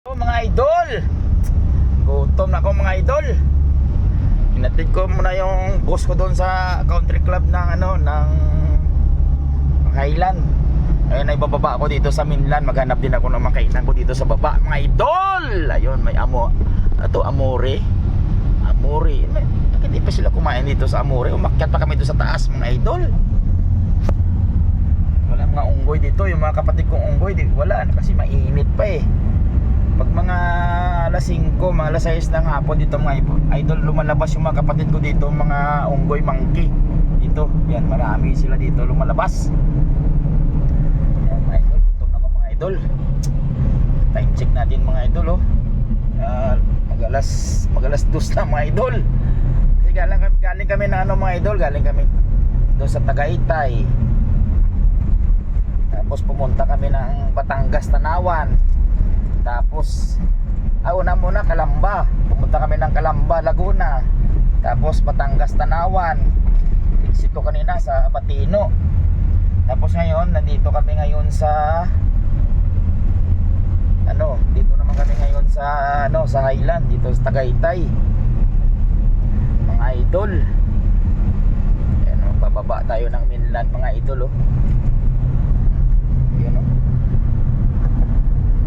Mga idol, gutom na ako mga idol. Hinatid ko muna yung boss ko doon sa country club ng ng Highland. Ayun, ay bababa ako dito sa mainland. Maghanap din ako ng makainan ko dito sa baba mga idol. Ayun, may Amore. Bakit di pa sila kumain dito sa Amore? Umakyat pa kami doon sa taas mga idol. Wala mga unggoy dito. Yung mga kapatid kong unggoy wala kasi mainit pa eh. Pag mga alas 5, mga alas 6 ng hapon dito mga idol, lumalabas yung mga kapatid ko dito, mga unggoy monkey dito. Yan, marami sila dito lumalabas. Yan mga idol, gutom na ako mga idol. Time check natin mga idol mag-alas 2 na mga idol. Kasi galing kami na mga idol, galing kami doon sa Tagaytay. Tapos pumunta kami ng Batangas, Tanawan. Tapos una muna Calamba. Pumunta kami ng Calamba, Laguna. Tapos Batangas, Tanawan. Exit ko kanina sa Batino. Tapos ngayon nandito kami ngayon sa dito naman kami ngayon sa sa Highland, dito sa Tagaytay. Mga idol. Ayan, bababa tayo ng mainland mga idol Ayan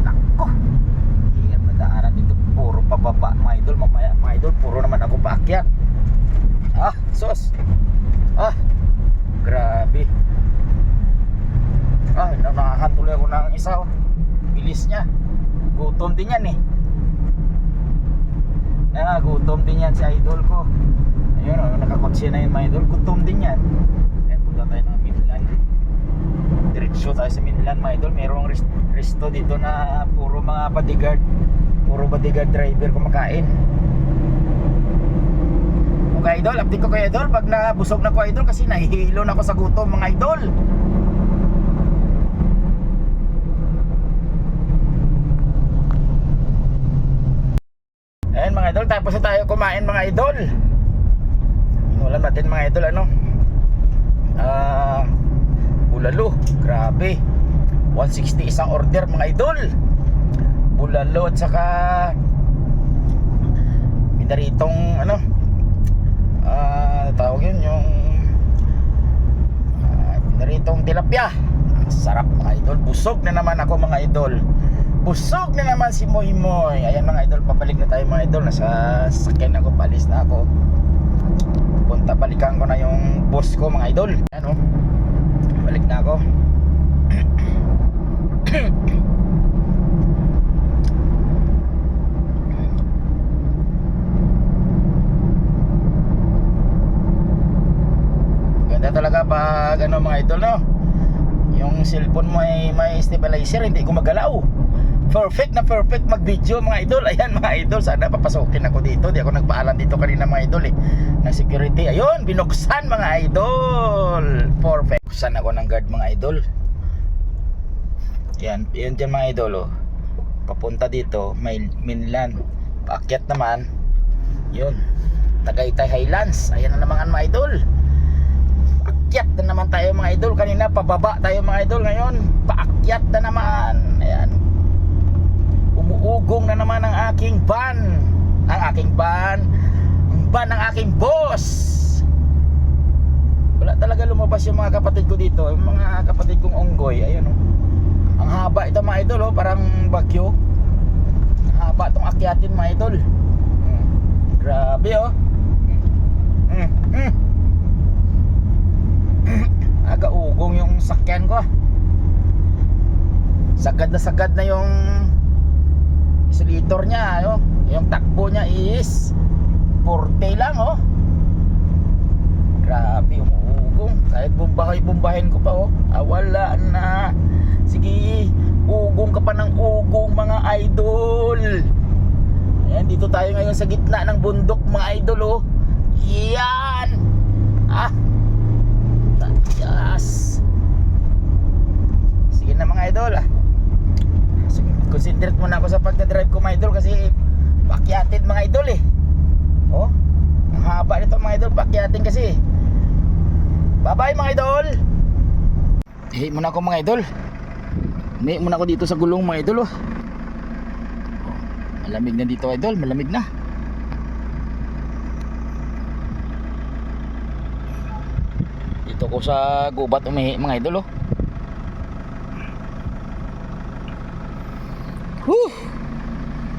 Nako. Ingat na daanan dito, puro pababa mga idol. Mamaya mga idol, puro naman ako paakyat. Sos. Grabe. Nakakatuloy ako ng isa bilis niya. Gutom din yan gutom din yan si idol ko. Ayun nakakotse na yun mga idol. Gutom din yan. Ayan, punta tayo ng mainland. Diretso tayo sa mainland mga idol. Merong resto dito na puro mga bodyguard. Puro bodyguard driver kumakain. Okay idol, update ko kayo idol pag nabusog na ko idol, kasi nahihilo na ako sa gutom mga idol. Ayan mga idol, tapos na tayo kumain mga idol. Inulan natin mga idol bulalo, grabe 160 isang order mga idol. Bulalo at saka pinaritong tawag yun, yung pinaritong tilapia. Sarap mga idol. Busog na naman ako mga idol. Busog na naman si Moy Moy. Ayan mga idol, pabalik na tayo mga idol. Nasa sakyan ako, palis na ako. Balikan ko na yung boss ko mga idol. Ayan balik na ako. Ganda talaga pag mga idol yung cellphone mo ay may stabilizer, hindi gumagalaw. Perfect mag-video mga idol. Ayan mga idol, sana papasokin ako dito. Di ako nagpaalam dito kanina mga idol ng security. Ayun, binuksan mga idol. Perfect. Buksan ako ng guard mga idol. Yan dyan mga idol papunta dito, mainland. Paakyat naman yun, Tagaytay Highlands. Ayan na naman mga idol. Paakyat na naman tayo mga idol. Kanina pababa tayo mga idol, ngayon paakyat na naman. Ayan, umuugong na naman ang aking van. Ang van ng aking boss. Wala talaga lumabas yung mga kapatid ko dito, yung mga kapatid kong unggoy. Ayun ang haba ito mga idol parang bagyo. Ang haba itong akyatin mga idol. Grabe aga ugong yung sakyan ko. Sagad na yung accelerator niya yung takbo niya is 40 lang Grabe, umuugong. Kahit bumbahin ko pa wala na. Sige, ugong ka pa ng ugong mga idol. Ayan, dito tayo ngayon sa gitna ng bundok mga idol Yan. Yes. Sige na mga idol concentrate muna ako sa pagdadrive ko mga idol, kasi pakyatin mga idol ang haba nito mga idol, pakyatin kasi. Bye bye mga idol. Muna ako mga idol. Muna ako dito sa gulong mga idol Malamig na dito idol, malamig na. Dito ko sa gubat umihi mga idol oh. Whew!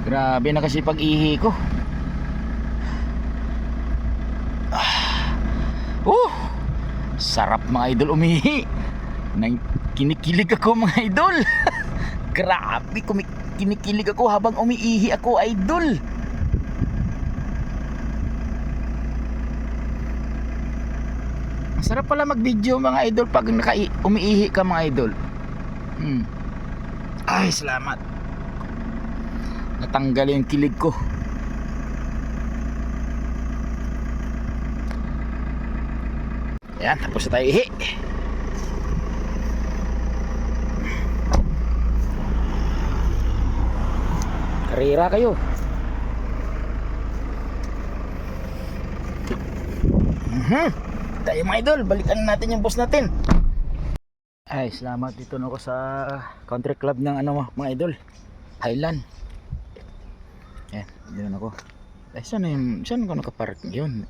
Grabe na kasi pag-ihi ko. Sarap mga idol umihi. Kinikilig ako mga idol. Grabe, kinikilig ako habang umiihi ako idol. Sarap pala mag-video mga idol pag umiihi ka mga idol. Ay, salamat. Natanggal yung kilig ko. Ayan, tapos na tayo ihi. Karera kayo. Tayo mga idol, balikan natin yung boss natin. Ay, salamat dito na ako sa country club ng ano mga idol, Highland. Ayan, dito na ako. Ay, saan ko nakapark yun?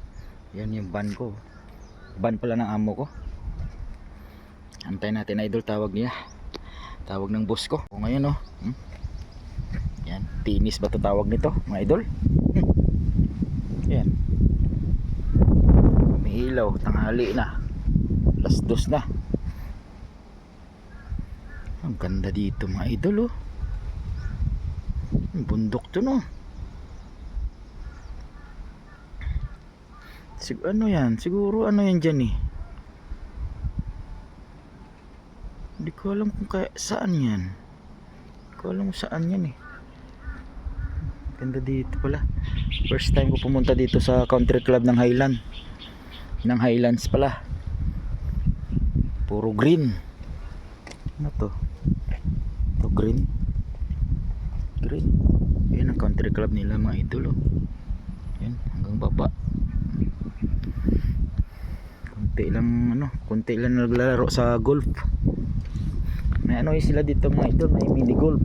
Yan yung van ko. Van pala ng amo ko. Antayin natin idol, tawag niya. Tawag ng boss ko. O ngayon oh. Yan, tinis ba ito tawag nito mga idol? Yan. May ilaw, tanghali na. Alas 2 na. Ang ganda dito mga idol oh. Bundok to no. Ano yan? Siguro ano yan dyan eh. Hindi ko alam kung saan yan. Hindi ko alam kung saan yan eh. Ganda dito pala. First time ko pumunta dito sa country club ng Highland. Ng Highlands pala. Puro green. Ano to? Ito green. Green. Yan ang country club nila mga idol oh. Yan hanggang baba. Konti lang naglalaro sa golf. May ano sila dito mga idol, may mini golf.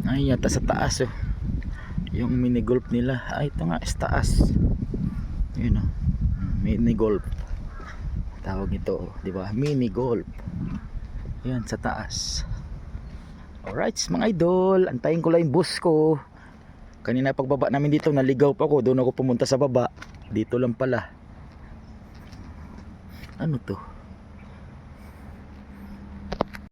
Ay yata sa taas oh. Yung mini golf nila. Ay ito nga sa taas. Yun oh. Mini golf. Tawag ito oh, di ba? Mini golf. Yan sa taas. Alright mga idol, antayin ko lang yung bus ko. Kanina pagbaba namin dito naligaw pa ako. Doon ako pumunta sa baba. Dito lang pala. Ano to?